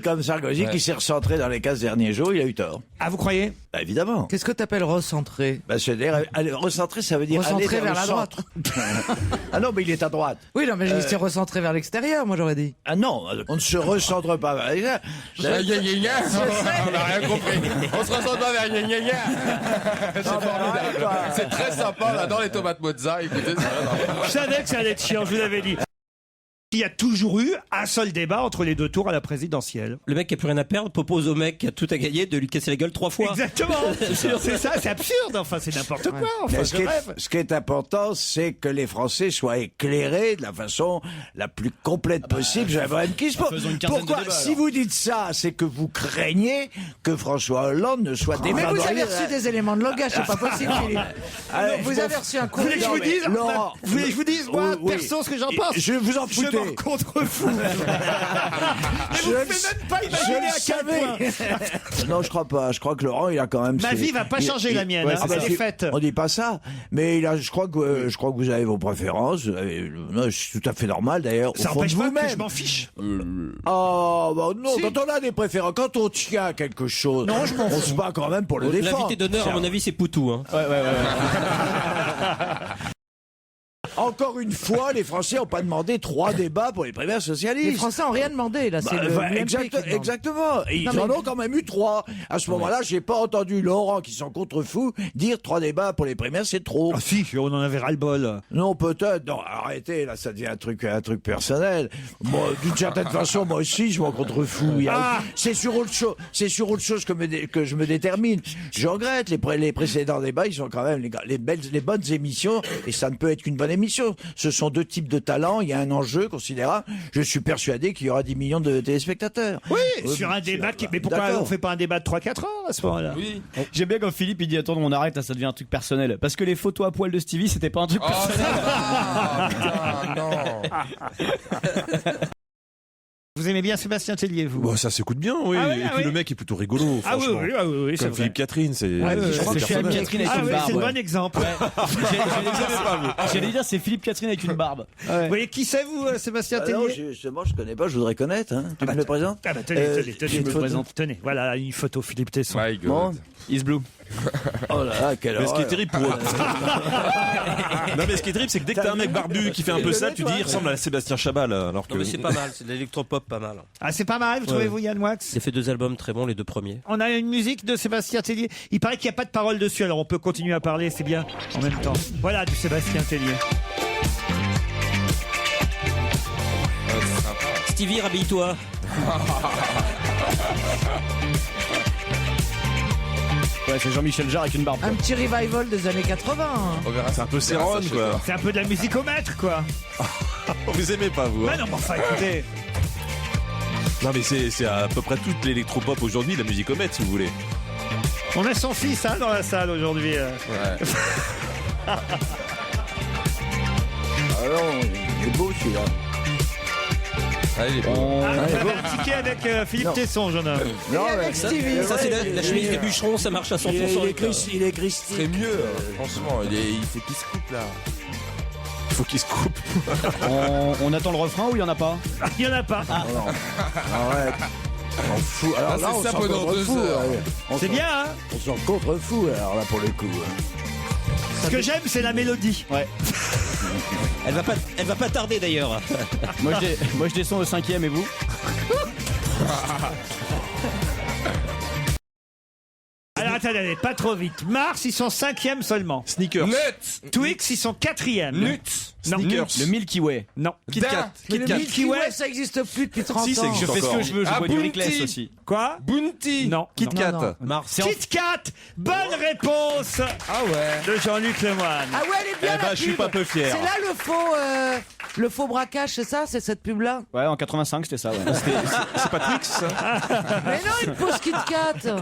comme Sarkozy qui s'est recentré dans les 15 derniers jours, il a eu tort. Ah, vous croyez? Bah, évidemment. Qu'est-ce que t'appelles recentrer? Bah, c'est-à-dire, recentrer, ça veut dire Recentrer aller vers le la droite. centre. Ah non, mais il est à droite. Oui, non, mais il s'est recentré vers l'extérieur, moi j'aurais dit. Ah non, on ne se recentre pas vers l'extérieur. On n'a rien compris. On se ressent pas vers gna gna gna. C'est formidable. C'est très sympa, on adore les tomates mozza. Écoutez, Je savais que ça allait être chiant, je vous l'avais dit. Il y a toujours eu un seul débat entre les deux tours à la présidentielle. Le mec qui a plus rien à perdre propose au mec qui a tout à gagner de lui casser la gueule 3 fois. Exactement. C'est ça, c'est absurde. Enfin, c'est n'importe quoi. Enfin, Mais je rêve. ce qui est important, c'est que les Français soient éclairés de la façon la plus complète possible. J'aimerais une question. Pourquoi, si vous dites ça, c'est que vous craignez que François Hollande ne soit Mais défavorisé. vous avez reçu des éléments de langage, c'est pas possible, Philippe. Allez, Vous avez reçu un Vous cours. voulez que je vous dise, Laurent, vous voulez que je vous dise, moi, oui. perso, ce que j'en pense? Je vous en Je foutez. m'en contrefous. Mais vous Je ne pouvez même pas imaginer à quel point. Non, je crois pas. Je crois que Laurent, il a quand même. Ma vie va pas changer la mienne. Ah bah, c'est faite. on dit pas ça, mais je crois que vous avez vos préférences. C'est tout à fait normal d'ailleurs. Ça au fond de n'empêche pas que vous-même. je m'en fiche. Ah bah non, quand on a des préférences, quand on tient à quelque chose, on se bat quand même pour le défendre. L'invité d'honneur, à mon avis, c'est Poutou. Hein. Encore une fois, les Français n'ont pas demandé 3 débats pour les primaires socialistes. Les Français n'ont rien demandé, là. C'est le UMP qui demande. Exactement. Et ils Non, mais- en ont quand même eu 3. À ce moment-là, j'ai pas entendu Laurent, qui s'en contrefou, dire 3 débats pour les primaires, c'est trop. Ah si, on en avait ras-le-bol. Non, peut-être. Non, arrêtez, là, ça devient un truc personnel. Moi, d'une certaine façon, moi aussi, je m'en contrefous. C'est sur autre chose que je me détermine. Je regrette les précédents débats, ils sont quand même les bonnes émissions, et ça ne peut être qu'une bonne émission. Ce sont 2 types de talents, il y a un enjeu considérable. Je suis persuadé qu'il y aura 10 millions de téléspectateurs. Oui, sur un débat Mais pourquoi D'accord. on fait pas un débat de 3-4 heures à ce moment-là? oui. J'aime bien quand Philippe il dit attends on arrête là ça devient un truc personnel parce que les photos à poil de Stevie c'était pas un truc Oh, personnel. ça va. Non. Vous aimez bien Sébastien Tellier, vous? Bon, ça s'écoute bien, oui. Ah ouais, et ah puis ouais. le mec est plutôt rigolo, Ah oui, franchement. oui, c'est Comme vrai. Philippe Catherine, c'est. Ouais, Je crois que c'est Philippe personnel. Catherine avec Ah une oui, barbe. c'est le ouais. bon exemple. J'allais dire c'est Philippe Catherine avec une barbe. Vous voyez qui c'est, vous, Sébastien Ah non, Tellier? justement, je connais pas, je voudrais connaître. Hein. Tu me le présentes Ah bah tenez, je me présente. tenez, voilà une photo Philippe Tesson. My God. Bon. Is Blue. Oh là là, quelle Mais ce qui est horreur. terrible pour eux. Non, mais ce qui est terrible, c'est que dès que t'as un mec barbu qui fait un peu ça, tu dis il ressemble à Sébastien Chabal. Alors que. Non, mais c'est pas mal, c'est de l'électropop pas mal. Ah, c'est pas mal, vous trouvez-vous, Yann Wax? Il a fait 2 albums très bons, les 2 premiers. On a une musique de Sébastien Tellier. Il paraît qu'il n'y a pas de parole dessus, alors on peut continuer à parler, c'est bien en même temps. Voilà du Sébastien Tellier. Stevie, rhabille-toi. Ouais c'est Jean-Michel Jarre avec une barbe. Un petit revival des années 80. On verra C'est un peu Céron, quoi. C'est un peu de la musicomètre, quoi. Vous aimez pas, vous. Mais Hein. non, mais enfin, écoutez. Non, mais c'est à peu près toute l'électropop aujourd'hui, la musique musikomètre, si vous voulez. On a son fils, hein, dans la salle aujourd'hui. Ouais. Ah non, il est beau celui-là. Allez, les On- Vous avez un ticket avec Philippe Tesson, jeune homme. Non, Et mais avec Stevie. Ça, c'est la chemise des bûcherons, ça marche à 100%. il est Christy. très mieux, franchement. Il fait qu'il se coupe là. Il faut qu'il se coupe. on attend le refrain ou il y en a pas? Il n'y en a pas. Arrête. On s'en fout. Alors Ah, là, c'est on ça s'en pendant 2 contrefout. heures. On C'est s'en- bien, hein? On s'en contrefou, alors là, pour le coup. Ce que j'aime, c'est la mélodie. Ouais. Elle va pas tarder d'ailleurs. Moi je descends au 5e et vous? Alors attendez, pas trop vite. Mars, ils sont 5e seulement. Sneakers. Nuts. Twix, ils sont 4e. Nuts. Non. Sneakers. Le Milky Way. Non. Kit Kat. Mais Kit le Kat. Milky Way, ça existe plus depuis 30 Si, c'est ans. que Je fais ce encore. que je veux, je Ah, bois du Bounty. Rickless aussi. Quoi? Bounty. Non. Kit Kat. non. Mars. Kit Kat. Bonne réponse Ah ouais. de Jean-Luc Lemoyne. Ah ouais, elle est bien Eh ben, la je suis pub. pas peu fier. C'est là le faux braquage, c'est ça? C'est cette pub-là? Ouais en 85 c'était ça ouais. C'est pas Twix, ça Mais non, une pause Kit Kat.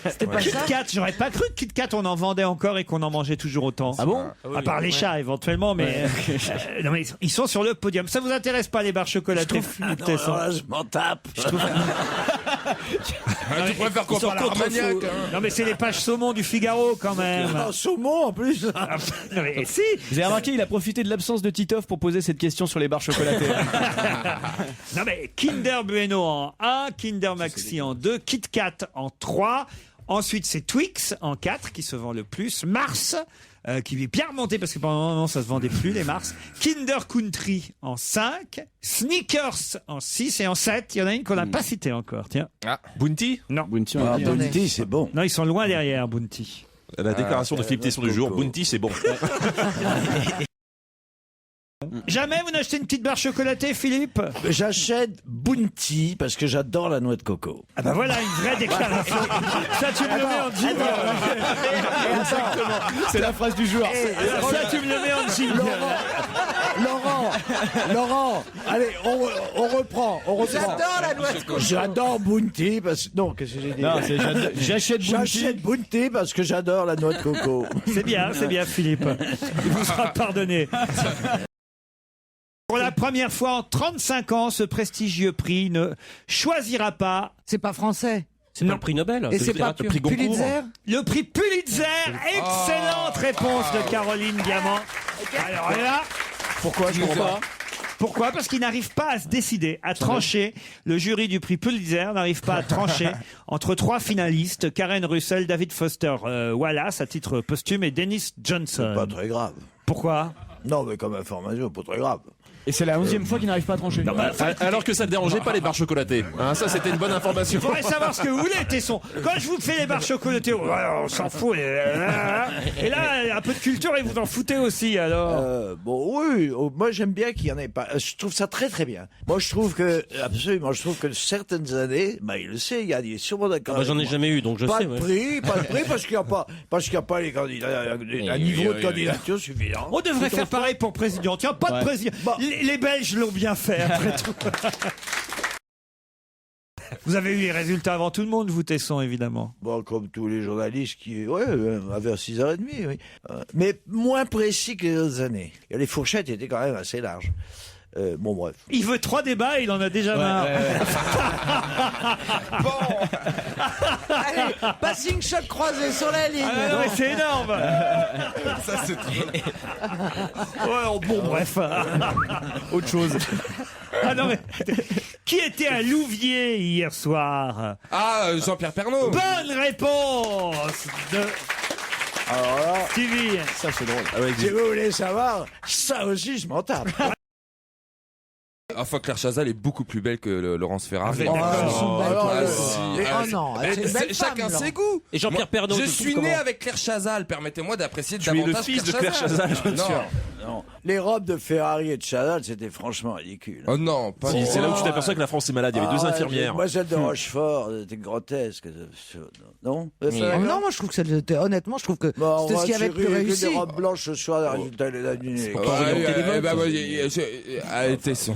C'était pas Kit ça? Kat, j'aurais pas cru que Kit Kat on en vendait encore et qu'on en mangeait toujours autant. Ah bon? À part les chats éventuellement, mais, non, mais ils sont sur le podium. Ça vous intéresse pas les barres chocolatées, Philippe Non, Tesson? alors là, je m'en tape. Tu préfères qu'on parle Armagnac, hein. Non mais c'est les pages saumon du Figaro quand même. Un saumon en plus. Non mais si. Vous avez remarqué, il a profité de l'absence de Titoff pour poser cette question sur les barres chocolatées. Non mais Kinder Bueno en 1, Kinder Maxi en 2, Kit Kat en 3. Ensuite c'est Twix en 4 qui se vend le plus. Mars qui est bien remonté parce que pendant un moment ça se vendait plus les Mars. Kinder Country en 5, Snickers en 6 et en 7. Il y en a une qu'on n'a pas citée encore. Tiens. Bounty Non. Bounty, on a Ah, dit. Bounty, c'est bon. Non, ils sont loin derrière Bounty. La déclaration de Philippe Tesson du jour, Bounty c'est bon. Jamais vous n'achetez une petite barre chocolatée, Philippe? J'achète Bounty parce que j'adore la noix de coco. Ah bah voilà une vraie déclaration. Ça tu me le mets en jingle. Exactement. C'est la phrase du jour. Ça tu me le mets en jingle. Laurent, allez, on reprend. J'adore la noix de coco. J'adore Bounty parce que non, qu'est-ce que j'ai dit? Non, c'est j'achète Bounty. J'achète Bounty parce que j'adore la noix de coco. C'est bien Philippe. Il vous sera pardonné. Pour la première fois en 35 ans, ce prestigieux prix ne choisira pas C'est pas français. C'est pas le prix Nobel. Et c'est pas le prix Goncourt. Pulitzer. le prix Pulitzer. Excellente réponse de Caroline Diamant. Alors là, Pourquoi je comprends pas? pourquoi? Parce qu'il n'arrive pas à se décider, à trancher. Le jury du prix Pulitzer n'arrive pas à trancher entre 3 finalistes, Karen Russell, David Foster Wallace à titre posthume et Dennis Johnson. Pas très grave. Pourquoi? Non, mais comme information, pas très grave. Et c'est la 11e fois qu'il n'arrive pas à trancher. Alors que ça ne dérangeait pas les barres chocolatées. Hein, ça c'était une bonne information. Il faudrait savoir ce que vous voulez, Tesson. Quand je vous fais les barres chocolatées, on s'en fout. Et là, un peu de culture et vous en foutez aussi, alors. Bon, oui, moi j'aime bien qu'il y en ait pas. Je trouve ça très très bien. Moi je trouve que, absolument, je trouve que certaines années, bah il le sait, il est sûrement d'accord. Ah bah, j'en ai avec moi. jamais eu, donc je Pas sais. de ouais. prix, pas de prix parce qu'il n'y a pas les candidats, un niveau de candidature suffisant. On devrait faire pareil pour président. Tiens, pas de président. Bon. Les Belges l'ont bien fait, après tout. Vous avez eu les résultats avant tout le monde, vous, Tesson, évidemment. Bon, comme tous les journalistes qui, vers 6h30, oui. Mais moins précis que les autres années. Et les fourchettes étaient quand même assez larges. Bon, bref. Il veut 3 débats et il en a déjà marre. Allez, passing shot croisé sur la ligne. Ah non, mais c'est énorme. Ça, c'est trop. Ouais, bon, bref. Autre chose. Ah non, mais qui était à Louviers hier soir? Ah, Jean-Pierre Pernaut. Bonne réponse de Alors là, Stevie. Ça, c'est drôle. si vous voulez savoir, ça aussi, je m'en tape. Enfin, Claire Chazal est beaucoup plus belle que Laurence Ferrari. Vous êtes d'accord. Elles sont belles, alors, toutes les deux. si. Oh non, c'est une belle Chacun femme, ses Laurent. goûts. Et Jean-Pierre Pernaut, Je tu le suis trouves né comment avec Claire Chazal. Permettez-moi d'apprécier Tu es le davantage fils de Claire Chazal, bien Non. sûr. Non. Les robes de Ferrari et de Chazal, c'était franchement ridicule. Oh non, pas Si, du c'est tout. là où tu t'aperçois que la France est malade. Il y avait 2 Ah ouais, infirmières. Moi, celle de Rochefort, c'était grotesque. Non Non, moi je trouve que c'était honnêtement, je trouve que Bon, c'était ce qu'il y avait de plus réussi. des robes blanches ce soir, le résultat de la nuit. Allez, Tesson.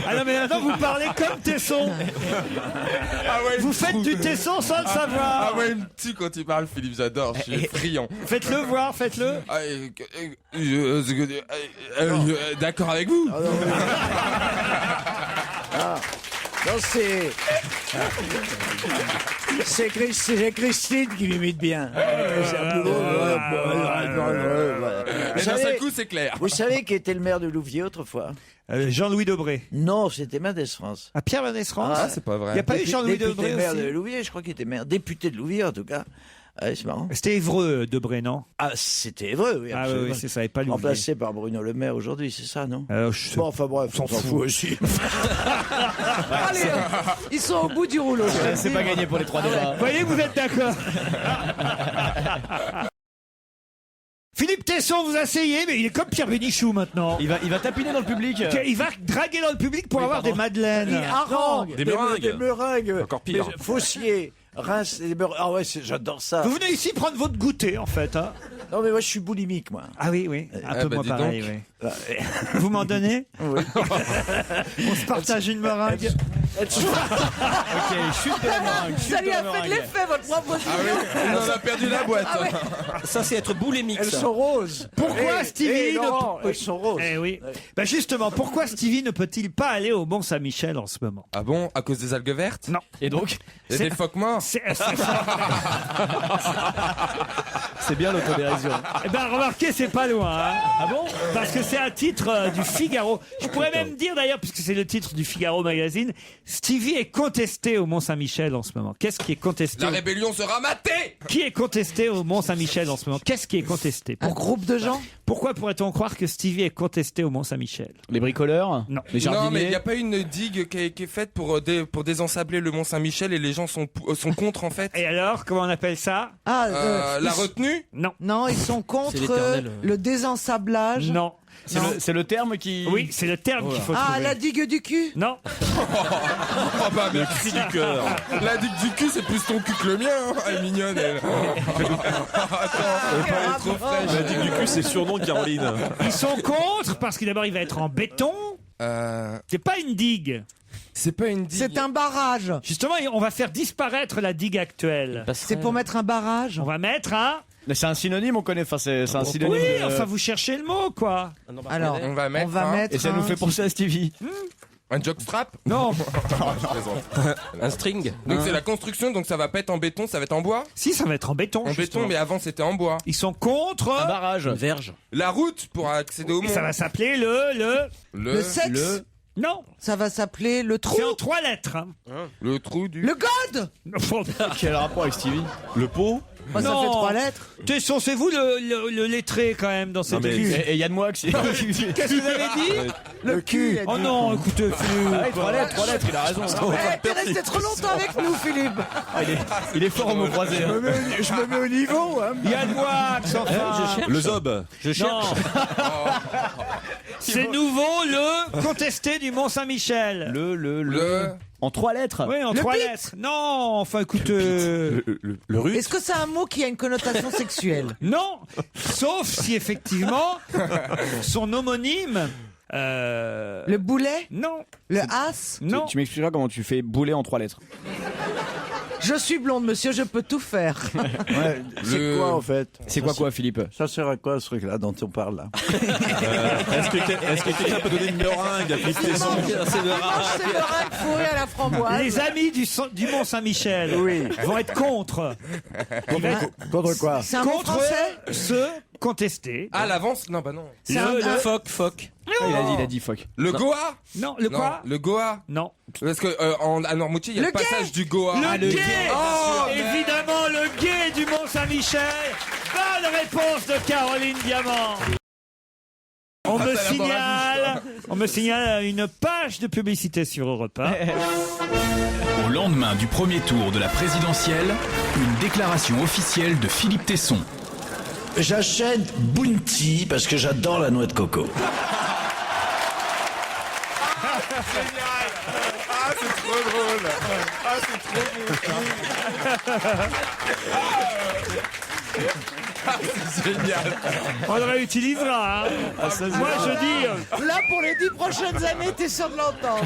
Ah non, mais maintenant vous parlez comme Tesson. Vous faites du Tesson sans le savoir. Ah ouais, il me tue quand il parle, Philippe, j'adore, je suis friand. Faites-le voir, faites-le. D'accord avec vous. Non, c'est Christine qui m'imite bien. Et d'un seul coup, c'est clair. Vous savez qui était le maire de Louviers autrefois? Jean-Louis Debré. Non, c'était Mendès France. À Pierre Mendès France. Ah, c'est pas Il n'y vrai. a pas eu Jean-Louis Député Debré maire de aussi. Louviers, je crois qu'il était maire. Député de Louviers, en tout cas. Ah, c'est marrant. C'était Évreux, Debré, non? Ah, c'était vrai, oui, Ah absolument. oui, c'est ça, et pas Louviers. Remplacé par Bruno Le Maire aujourd'hui, c'est ça, non? Je sais Bon, enfin bref, on s'en fout aussi. Allez, ils sont au bout du rouleau. C'est pas gagné pour les 3 débats. Vous voyez, vous êtes d'accord. Philippe Tesson vous asseyez, mais il est comme Pierre Bénichou maintenant. Il va tapiner dans le public. Il va draguer dans le public pour avoir des madeleines. Harangue, Des meringues. Des meringues. Encore pire. Des Faussier, Reims, des meringues. Ah ouais, j'adore ça. Vous venez ici prendre votre goûter, en fait. Hein. Non, mais moi, je suis boulimique, moi. Ah oui, oui. Un peu bah, moins dis pareil, donc. oui. Vous m'en donnez? Oui. On se partage une meringue. Ok, chute de la meringue. Ça lui a fait de l'effet, votre proposition. Ah oui, on en a perdu la boîte. Ça, c'est être boulémique. Elles ça. sont roses. Pourquoi Stevie ne- Laurent, elles sont roses. Eh oui. Bah justement, pourquoi Stevie ne peut-il pas aller au Mont-Saint-Michel en ce moment? Ah bon, à cause des algues vertes? Non. Et donc, Il y a des phoques morts? c'est bien l'autodérision. Eh ben remarquez, c'est pas loin. Hein. Ah bon? Parce que c'est un titre du Figaro. Je pourrais même dire d'ailleurs, puisque c'est le titre du Figaro magazine, Stevie est contesté au Mont-Saint-Michel en ce moment. Qu'est-ce qui est contesté La rébellion sera matée! Qui est contesté au Mont-Saint-Michel en ce moment? Qu'est-ce qui est contesté? Un groupe de gens. Pourquoi pourrait-on croire que Stevie est contesté au Mont-Saint-Michel? Les bricoleurs? Non. Les jardiniers? Non, mais il n'y a pas une digue qui est faite pour désensabler le Mont-Saint-Michel et les gens sont contre en fait. Et alors, comment on appelle ça? Ah, La retenue? Non. non, ils sont C'est contre l'éternel. le désensablage. Non. C'est le terme qui... Oui, c'est le terme qu'il faut Ah, trouver. la digue du cul. Non. Oh bah mais Cri du cœur. la digue du cul c'est plus ton cul que le mien, hein. Elle est mignonne elle. Attends, elle est trop fraîche. La digue du cul, c'est le surnom de Caroline. Ils sont contre parce que d'abord il va être en béton. C'est pas une digue. C'est pas une digue. C'est un barrage. Justement, on va faire disparaître la digue actuelle. C'est pour mettre un barrage. On va mettre un... Mais c'est un synonyme, on connaît. Enfin, c'est un synonyme. Oui, de- enfin vous cherchez le mot, quoi. Alors, On va mettre, Et ça nous fait penser à Stevie. un jockstrap. Non. Un string. Donc c'est la construction, donc ça va pas être en béton, ça va être en bois. Si, ça va être en béton. En justement. béton, mais avant c'était en bois. Ils sont contre. Un barrage. Une verge. La route pour accéder au Et mont. ça va s'appeler le... le sexe. Non. Ça va s'appeler le trou. C'est en 3 lettres. hein. Le trou du. Le god. Quel rapport avec Stevie? Le pot. Bah, ça Non. fait 3 lettres. C'est vous le lettré quand même dans cette mais- équipe. Et Yann Moix. Qu'est-ce que vous avez dit? Le cul. Oh non, écoutez, Philippe. 3 lettres, il a raison. T'es resté trop longtemps avec nous, Philippe. Il est fort au mot croisé. hein. Je me mets au niveau. Hein. Yann Moix, enfin. Le zob. Je cherche. Non. C'est nouveau le contesté du Mont-Saint-Michel. Le. En 3 lettres. Oui, en Le 3 bip. lettres. Non, enfin écoute. Le russe. Est-ce que c'est un mot qui a une connotation sexuelle? Non, sauf si effectivement son homonyme. Le boulet? Non, Le as? non. Tu m'expliqueras comment tu fais bouler en 3 lettres. Je suis blonde, monsieur, je peux tout faire. Ouais, c'est Le- quoi en fait? C'est quoi, Philippe? Ça sert à quoi ce truc-là dont on parle là? Est-ce que quelqu'un peut donner une meringue à Philippe Tesson? C'est le Mange ces meringues fourrées à la framboise. Les amis du Mont-Saint-Michel Oui. vont être contre. Contre quoi? C'est un mot Contre français? ce contesté. Ah l'avance? Non bah non. C'est un- Le- Phoque. Il a dit fuck. Le Goa? Non, le Non, quoi? le Goa. Non. Parce que à Noirmoutier il y a Le le passage du Goa. Le guet. Oh, Évidemment, le guet du Mont-Saint-Michel. Bonne réponse de Caroline Diamant. On me signale une page de publicité sur Europe 1. Au lendemain du premier tour de la présidentielle, une déclaration officielle de Philippe Tesson. J'achète Bounty parce que j'adore la noix de coco. Ah c'est trop drôle. Ah c'est trop beau. Ah, c'est génial. On le réutilisera. Hein. Moi, je dis. Là, pour les 10 prochaines années, t'es sûr de l'entendre.